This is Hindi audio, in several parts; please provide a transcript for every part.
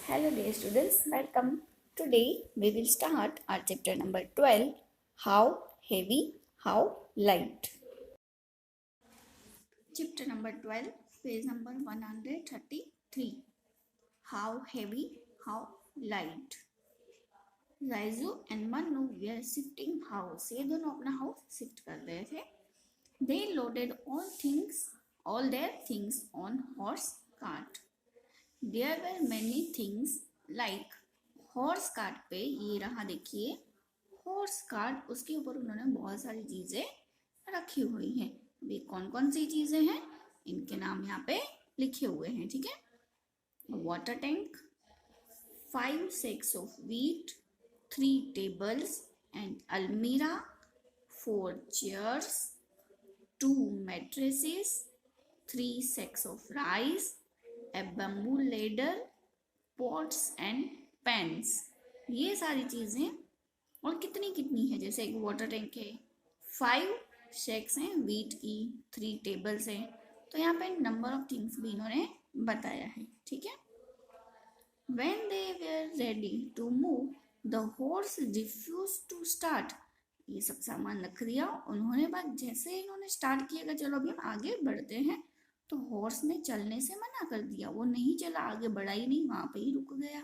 Hello dear students, welcome. Today we will start our chapter number 12, How Heavy, How Light. Chapter number 12, page number 133. How Heavy, How Light. Raiju and Mannu we are shifting house, ये दोनों अपना हाउस शिफ्ट कर रहे थे. They loaded all their things on horse cart. There were many things like horse cart पे, ये रहा देखिए हॉर्स कार्ट, उसके ऊपर उन्होंने बहुत सारी चीजें रखी हुई हैं. अभी कौन कौन सी चीजें हैं इनके नाम यहाँ पे लिखे हुए हैं. ठीक है, water tank, 5 sacks of wheat, 3 tables and almirah, 4 chairs, 2 mattresses, 3 sacks of rice, a bamboo ladder, pots and pans. ये सारी चीजें और कितनी कितनी है, जैसे एक वाटर टैंक है, 5 शेक्स हैं वीट की, 3 टेबल्स हैं. तो यहाँ पे नंबर ऑफ थिंग्स भी इन्होंने बताया है. ठीक है, when they were ready to move, the horse refused to start. ये सब सामान रख दिया उन्होंने, बात जैसे इन्होंने स्टार्ट किया चलो अभी हम आगे बढ़ते हैं, तो हॉर्स ने चलने से मना कर दिया. वो नहीं चला, आगे बढ़ा ही नहीं, वहां पे ही रुक गया.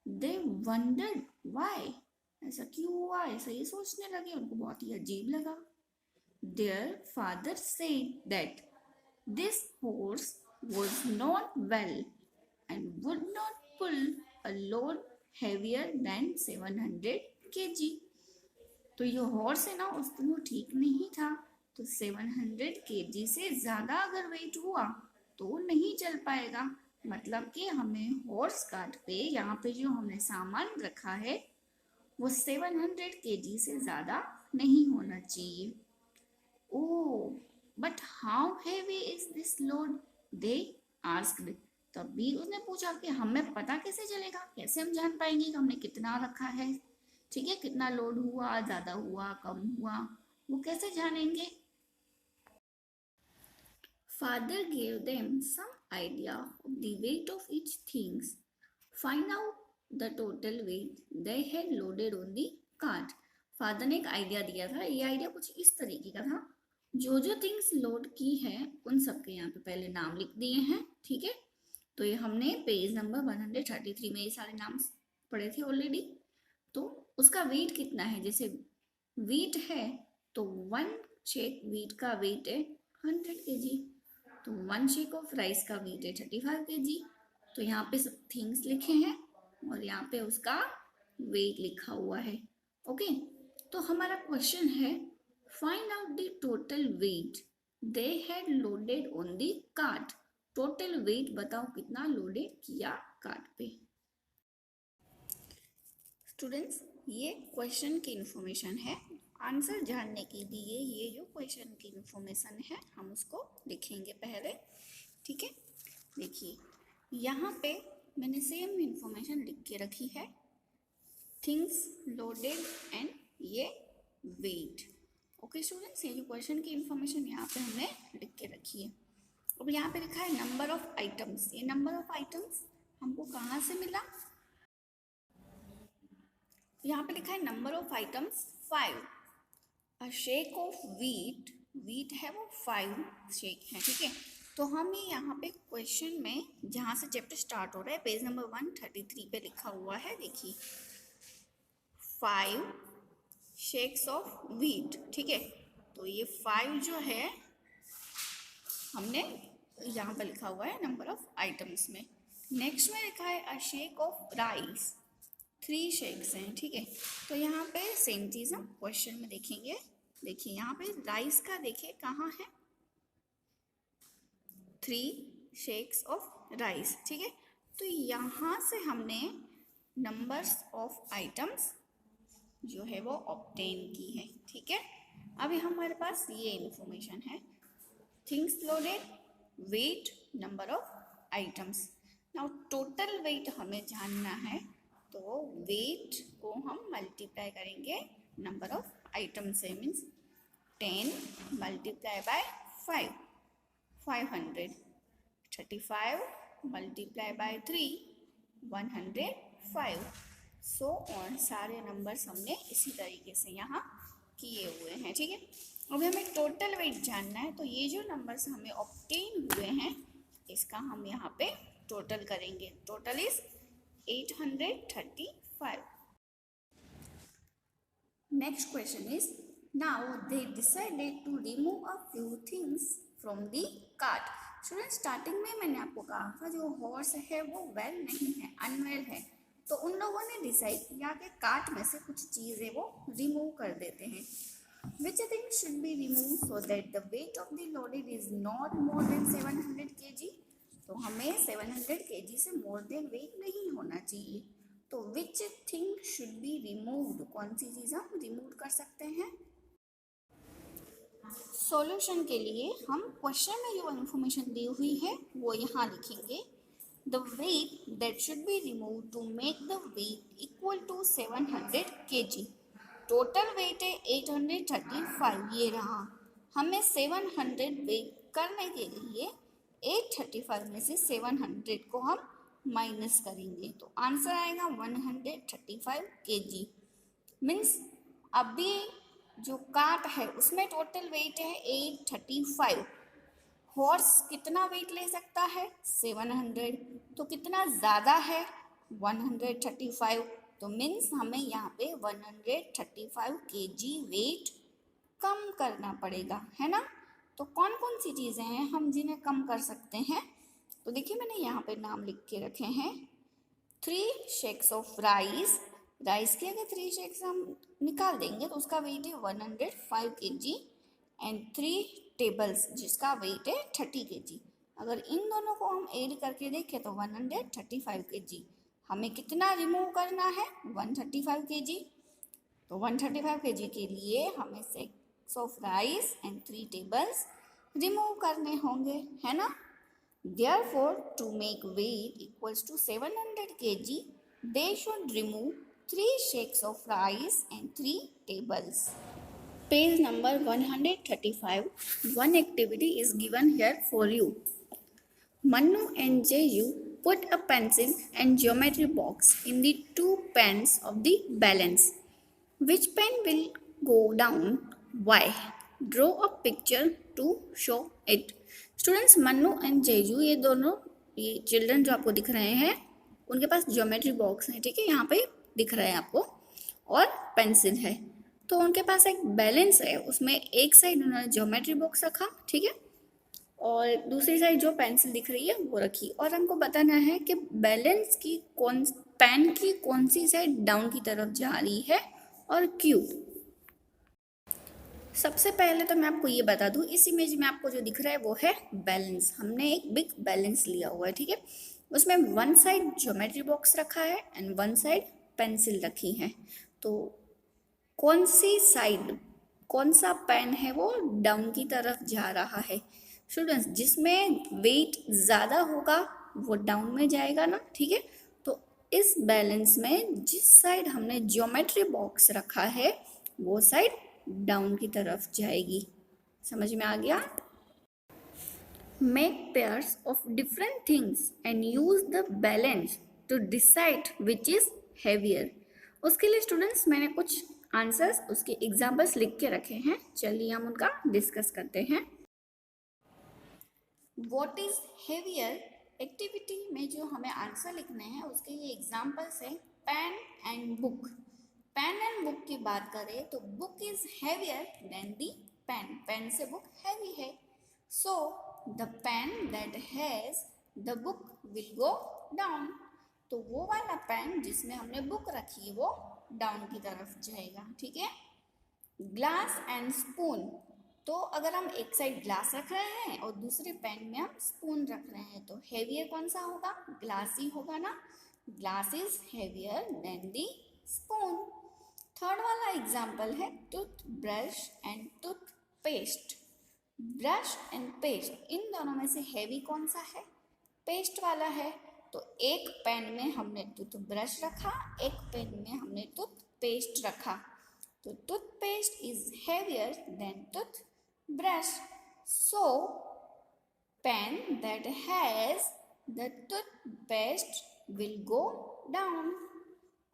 They wondered why, ऐसा क्यों हुआ, ऐसा ये सोचने लगे, उनको बहुत ही अजीब लगा. Their father said that this horse was not well and would not pull a load heavier than 700 kg. तो ये हॉर्स है ना, उसको वो ठीक नहीं था, तो 700 kg से ज़्यादा अगर वेट हुआ तो नहीं चल पाएगा. मतलब कि हमें हॉर्स कार्ट पे यहाँ पे जो हमने सामान रखा है वो 700 kg से ज़्यादा नहीं होना चाहिए. Oh, but how heavy is this load, they asked. तभी उसने पूछा कि हमें पता कैसे चलेगा, कैसे हम जान पाएंगे कि हमने कितना रखा है. ठीक है, कितना लोड हुआ, ज्यादा हुआ, कम हुआ, वो कैसे जानेंगे. Father gave them some idea of the weight of each things. Find out the total weight they had loaded on the cart. Father ने एक आइडिया दिया था. ये आइडिया कुछ इस तरीके का था, जो जो थिंग्स लोड की है उन सबके यहाँ पे पहले नाम लिख दिए हैं. ठीक है, तो ये हमने पेज नंबर 133 में ये सारे नाम पढ़े थे ऑलरेडी. तो उसका वेट कितना है, जैसे वीट है तो 1 शेक वीट का वेट है 100 kg, तो 1 शेक ऑफ राइस का वेट है 35 kg. तो यहाँ पे सब थिंग्स लिखे हैं और यहाँ पे उसका वेट लिखा हुआ है. ओके, तो हमारा क्वेश्चन है find out the total weight they had loaded on the cart. Total weight बताओ कितना लोडेड किया कार्ट पे. स्टूडेंट्स, ये क्वेश्चन की इंफॉर्मेशन है. आंसर जानने के लिए ये जो क्वेश्चन की इंफॉर्मेशन है हम उसको लिखेंगे पहले. ठीक है, देखिए यहाँ पे मैंने सेम इंफॉर्मेशन लिख के रखी है, थिंग्स लोडेड एंड ये वेट. ओके स्टूडेंट्स, ये जो क्वेश्चन की इंफॉर्मेशन यहाँ पे हमने लिख के रखी है. अब यहाँ पे लिखा है नंबर ऑफ आइटम्स. ये नंबर ऑफ आइटम्स हमको कहाँ से मिला, यहाँ पे लिखा है number of items 5. A shake of wheat, wheat है वो 5 शेक है. ठीक है, तो हम ये यहाँ पे क्वेश्चन में जहाँ से चैप्टर स्टार्ट हो रहा है पेज नंबर 133 पे लिखा हुआ है, देखिए 5 शेक्स ऑफ वीट. ठीक है, तो ये 5 जो है हमने यहाँ पे लिखा हुआ है नंबर ऑफ आइटम्स में. नेक्स्ट में लिखा है अ शेक ऑफ राइस, 3 शेक्स हैं. ठीक है, तो यहाँ पे सेम चीज़ हम क्वेश्चन में देखेंगे. देखिए यहाँ पे राइस का देखिए कहाँ है, 3 शेक्स ऑफ राइस. ठीक है, तो यहाँ से हमने नंबर्स ऑफ आइटम्स जो है वो ऑब्टेन की है. ठीक है, अभी हमारे पास ये इंफॉर्मेशन है, things loaded, weight, number of items. Now total weight हमें जानना है, तो वेट को हम मल्टीप्लाई करेंगे नंबर ऑफ आइटम से, means 10 multiply by 5, 500. 35 multiply by 3, 105 so और सारे नंबर्स हमने इसी तरीके से यहाँ किए हुए हैं। ठीक है, अभी हमें टोटल वेट जानना है, तो ये जो नंबर्स हमें ऑब्टेन हुए हैं इसका हम यहाँ पे टोटल करेंगे। Total is 835। Next question is, now they decided to remove a few things from the cart. Student starting में मैंने आपको कहा था जो हॉर्स है वो वेल नहीं है, अनवेल है, तो उन लोगों ने डिसाइड किया कि कार्ट में से कुछ चीज़ें वो रिमूव कर देते हैं। Which thing should be removed so that the weight of the loaded is not more than 700 kg? तो हमें 700 kg से मोर देन वेट नहीं होना चाहिए। तो which thing should be removed, कौन सी चीज़ हम रिमूव कर सकते हैं? सॉल्यूशन के लिए हम क्वेश्चन में जो इन्फॉर्मेशन दी हुई है वो यहाँ लिखेंगे। The weight that should be remove to make the weight equal to 700 kg। Total weight है 835, ये रहा। हमें 700 वेट करने के लिए 835 में से 700 को हम माइनस करेंगे, तो आंसर आएगा 135 kg। मीन्स अभी जो कार्ट है उसमें टोटल वेट है 835। हॉर्स कितना वेट ले सकता है? 700। तो कितना ज़्यादा है? 135। तो मीन्स हमें यहाँ पे 135 kg वेट कम करना पड़ेगा, है ना। तो कौन कौन सी चीज़ें हैं हम जिन्हें कम कर सकते हैं? तो देखिए मैंने यहाँ पे नाम लिख के रखे हैं। 3 शेक्स ऑफ राइस। राइस के अगर 3 शेक्स हम निकाल देंगे तो उसका वेट है 105 kg। एंड 3 टेबल्स जिसका वेट है 30 kg। अगर इन दोनों को हम ऐड करके देखें तो 135 kg। हमें कितना रिमूव करना है? 135 kg। तो 135 kg के लिए हमें shakes of rice and 3 tables remove करने होंगे, है ना। Therefore, to make weight equals to 700 kg, they should remove 3 shakes of rice and 3 tables. Page number 135. One activity is given here for you. Manu and Jeju put a pencil and geometry box in the 2 pens of the balance. Which pen will go down? Why? Draw a picture to show it. Students, Mannu and Jeju ये दोनों ये चिल्ड्रन जो आपको दिख रहे हैं उनके पास ज्योमेट्री बॉक्स है। ठीक है, यहाँ पे दिख रहा है आपको, और पेंसिल है। तो उनके पास एक बैलेंस है, उसमें एक साइड उन्होंने ज्योमेट्री बॉक्स रखा, ठीक है, और दूसरी साइड जो पेंसिल दिख रही है वो रखी। और हमको बताना है कि बैलेंस की पेन की कौन सी साइड डाउन की तरफ जा रही है और क्यों। सबसे पहले तो मैं आपको ये बता दूं, इस इमेज में आपको जो दिख रहा है वो है बैलेंस। हमने एक बिग बैलेंस लिया हुआ है, ठीक है। उसमें वन साइड ज्योमेट्री बॉक्स रखा है एंड वन साइड पेंसिल रखी है। तो कौन सी साइड, कौन सा पेन है वो डाउन की तरफ जा रहा है? स्टूडेंट्स, जिसमें वेट ज़्यादा होगा वो डाउन में जाएगा ना, ठीक है। तो इस बैलेंस में जिस साइड हमने ज्योमेट्री बॉक्स रखा है वो साइड डाउन की तरफ जाएगी। समझ में आ गया? Make pairs of different things and use the balance to decide which is heavier. उसके लिए स्टूडेंट्स मैंने कुछ आंसर्स, उसके एग्जाम्पल्स लिख के रखे हैं। चलिए हम उनका डिस्कस करते हैं। व्हाट इज हैवियर एक्टिविटी में जो हमें आंसर लिखने हैं उसके ये एग्जाम्पल्स हैं pen and book. Pen and book की बात करें तो book is heavier than the pen. Pen से बुक हैवी है। So the pen that has the book will go down. तो वो वाला पेन जिसमें हमने बुक रखी है वो डाउन की तरफ जाएगा, ठीक है। ग्लास एंड स्पून, तो अगर हम एक साइड ग्लास रख रहे हैं और दूसरे पेन में हम स्पून रख रहे हैं तो हैवियर कौन सा होगा? ग्लास ही होगा ना। Glass is heavier than the spoon. Third वाला एग्जाम्पल है toothbrush and toothpaste. Brush and paste, इन दोनों में से हैवी कौन सा है? पेस्ट वाला है। तो एक पेन में हमने टूथ ब्रश रखा, एक पेन में हमने टूथ पेस्ट रखा। तो toothpaste is heavier than toothbrush. So pen that has the toothpaste will go down.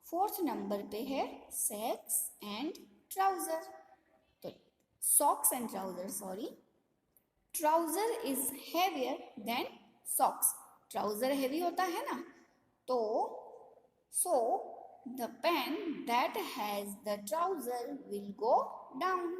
Fourth number पे है socks and trouser. तो socks and trouser, sorry. Trouser is heavier than socks. Trouser heavy होता है ना, तो so the pen that has the trouser will go down.